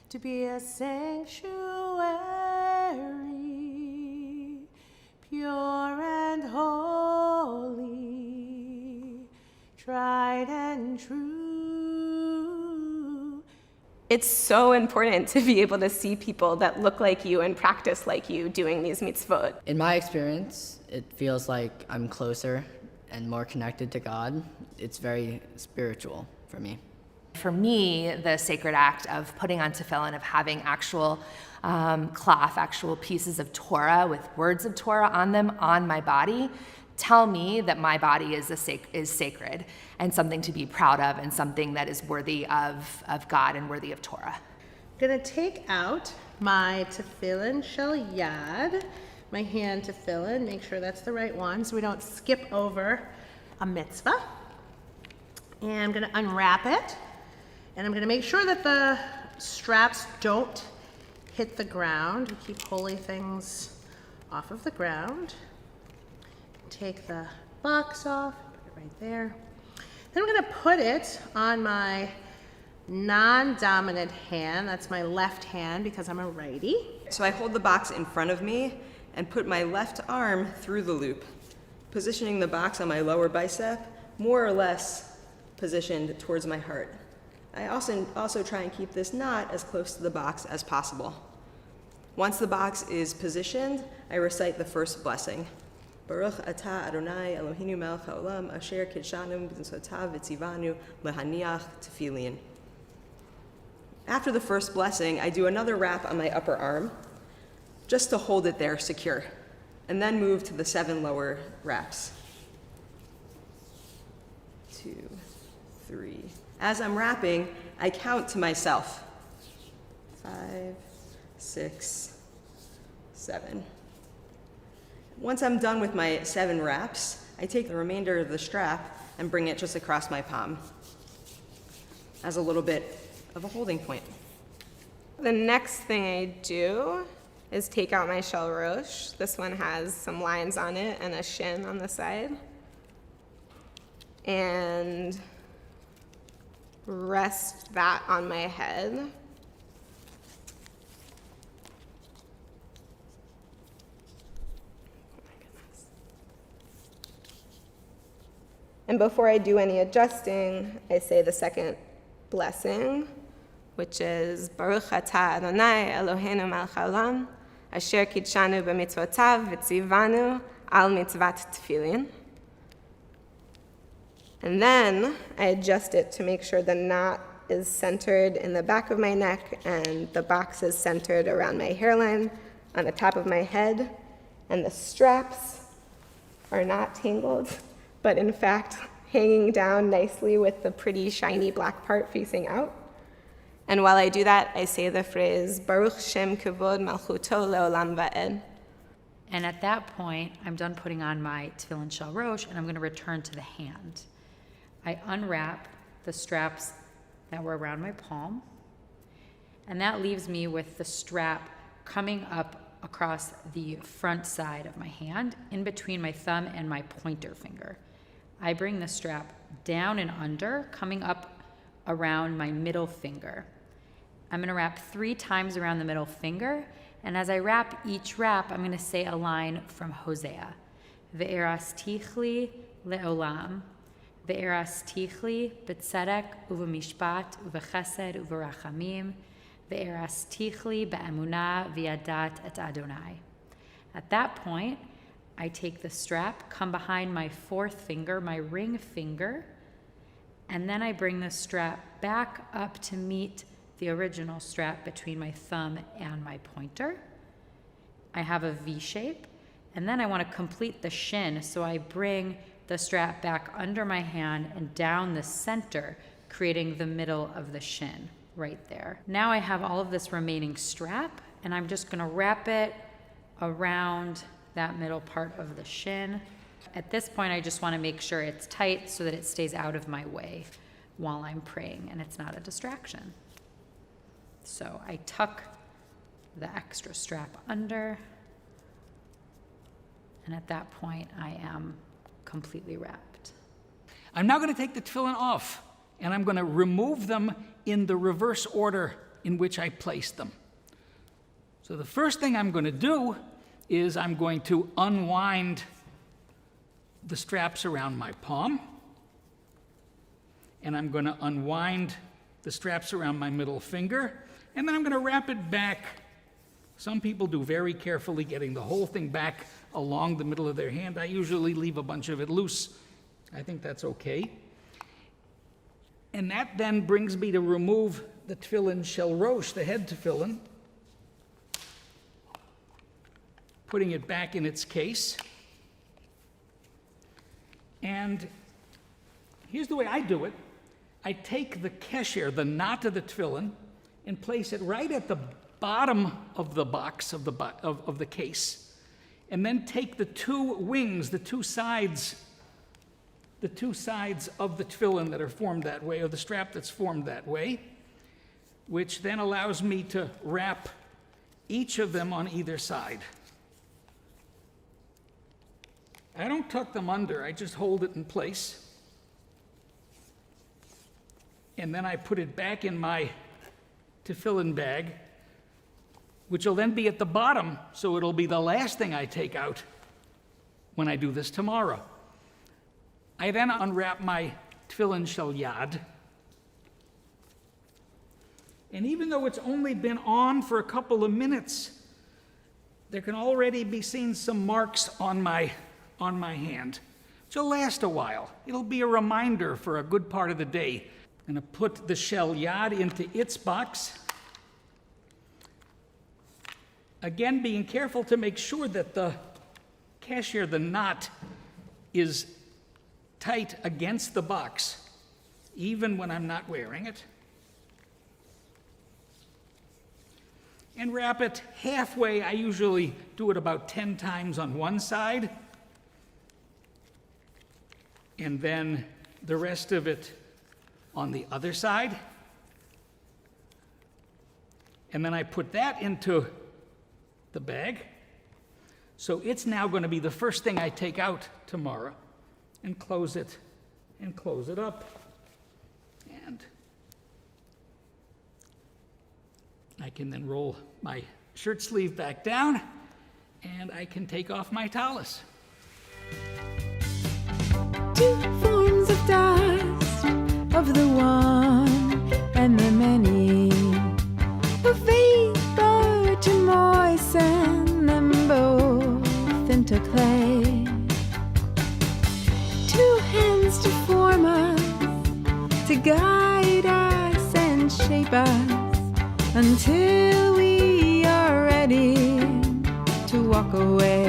to be a sanctuary, pure and holy, tried and true. It's so important to be able to see people that look like you and practice like you doing these mitzvot. In my experience, it feels like I'm closer and more connected to God. It's very spiritual for me. For me, the sacred act of putting on tefillin, of having actual cloth, actual pieces of Torah with words of Torah on them on my body, tell me that my body is sacred and something to be proud of and something that is worthy of God and worthy of Torah. I'm gonna take out my tefillin shel yad, my hand tefillin, make sure that's the right one so we don't skip over a mitzvah. And I'm gonna unwrap it, and I'm gonna make sure that the straps don't hit the ground. We keep holy things off of the ground. Take the box off, put it right there. Then I'm gonna put it on my non-dominant hand. That's my left hand because I'm a righty. So I hold the box in front of me and put my left arm through the loop, positioning the box on my lower bicep, more or less positioned towards my heart. I also try and keep this knot as close to the box as possible. Once the box is positioned, I recite the first blessing. Baruch atah Adonai Eloheinu melech haolam asher kidshanu b'mitzvotav v'tzivanu lehaniach tefillin. After the first blessing, I do another wrap on my upper arm, just to hold it there secure, and then move to the 7 lower wraps. 2, 3. As I'm wrapping, I count to myself. 5, 6, 7. Once I'm done with my 7 wraps, I take the remainder of the strap and bring it just across my palm as a little bit of a holding point. The next thing I do is take out my shel rosh. This one has some lines on it and a shin on the side. And rest that on my head. And before I do any adjusting, I say the second blessing, which is Baruch atah Adonai Eloheinu melech haolam asher kidshanu b'mitzvotav v'tzivanu al mitzvat tefillin. And then I adjust it to make sure the knot is centered in the back of my neck and the box is centered around my hairline on the top of my head, and the straps are not tangled, but in fact hanging down nicely with the pretty shiny black part facing out. And while I do that, I say the phrase, Baruch Shem Kavod Malchuto Leolam Va'ed. And at that point, I'm done putting on my Tefillin Shel Rosh, and I'm going to return to the hand. I unwrap the straps that were around my palm, and that leaves me with the strap coming up across the front side of my hand, in between my thumb and my pointer finger. I bring the strap down and under, coming up around my middle finger. I'm going to wrap 3 times around the middle finger, and as I wrap each wrap, I'm going to say a line from Hosea. Ve'erastichli le'olam, ve'erastichli b'tzedek u'v'mishpat u'v'chesed u'v'rachamim, ve'erastichli ba'emunah v'yadat et Adonai. At that point, I take the strap, come behind my 4th finger, my ring finger, and then I bring the strap back up to meet the original strap between my thumb and my pointer. I have a V shape, and then I want to complete the shin, so I bring the strap back under my hand and down the center, creating the middle of the shin right there. Now I have all of this remaining strap, and I'm just going to wrap it around that middle part of the shin. At this point, I just want to make sure it's tight so that it stays out of my way while I'm praying and it's not a distraction. So I tuck the extra strap under, and at that point, I am completely wrapped. I'm now going to take the tefillin off, and I'm going to remove them in the reverse order in which I placed them. So the first thing I'm going to do is I'm going to unwind the straps around my palm, and I'm going to unwind the straps around my middle finger, and then I'm going to wrap it back. Some people do very carefully, getting the whole thing back along the middle of their hand. I usually leave a bunch of it loose. I think that's okay. And that then brings me to remove the Tefillin Shel Rosh, the head Tefillin, putting it back in its case. And here's the way I do it. I take the kesher, the knot of the tefillin, and place it right at the bottom of the box of the case, and then take the two wings, the two sides of the tefillin that are formed that way, or the strap that's formed that way, which then allows me to wrap each of them on either side. I don't tuck them under, I just hold it in place. And then I put it back in my tefillin bag, which will then be at the bottom, so it'll be the last thing I take out when I do this tomorrow. I then unwrap my Tefillin Shel Yad, and even though it's only been on for a couple of minutes, there can already be seen some marks on my hand, which will last a while. It'll be a reminder for a good part of the day. I'm going to put the Shel Yad into its box. Again, being careful to make sure that the kesher, the knot, is tight against the box, even when I'm not wearing it. And wrap it halfway. I usually do it about 10 times on one side, and then the rest of it on the other side. And then I put that into the bag. So it's now going to be the first thing I take out tomorrow, and close it up. And I can then roll my shirt sleeve back down, and I can take off my tallis. Two forms of dust, of the one and the many, a vapor to moisten them both into clay. Two hands to form us, to guide us and shape us, until we are ready to walk away.